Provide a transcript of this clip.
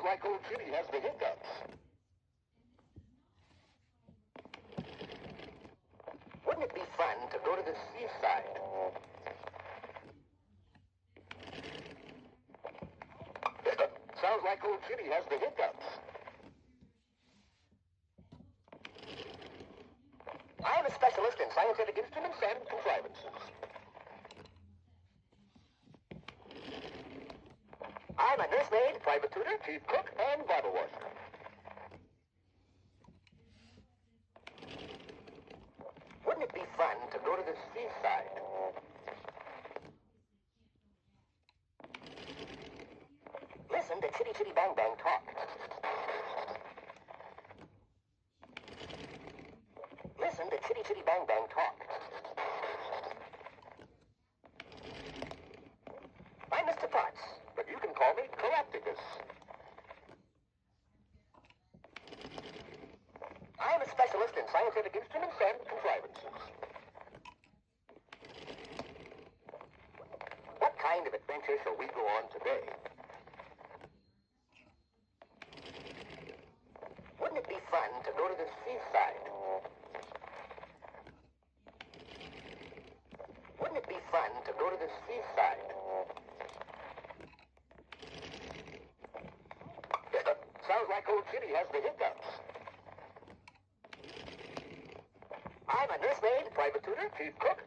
Sounds like old Kitty has the hiccups. Wouldn't it be fun to go to the seaside? Sounds like old Kitty has the hiccups. I am a specialist in scientific instruments and contrivances. I'm a nursemaid, private tutor, chief cook, and bottle washer. Wouldn't it be fun to go to the seaside? Listen to Chitty Chitty Bang Bang talk. Listen to Chitty Chitty Bang Bang talk. I'm Mr. Potts, but you can call me Galacticus. I am a specialist in scientific instruments and contrivances. What kind of adventure shall we go on today? Wouldn't it be fun to go to the seaside? Wouldn't it be fun to go to the seaside? Sounds like old Kitty has the hiccups. I'm a nursemaid, private tutor, chief cook,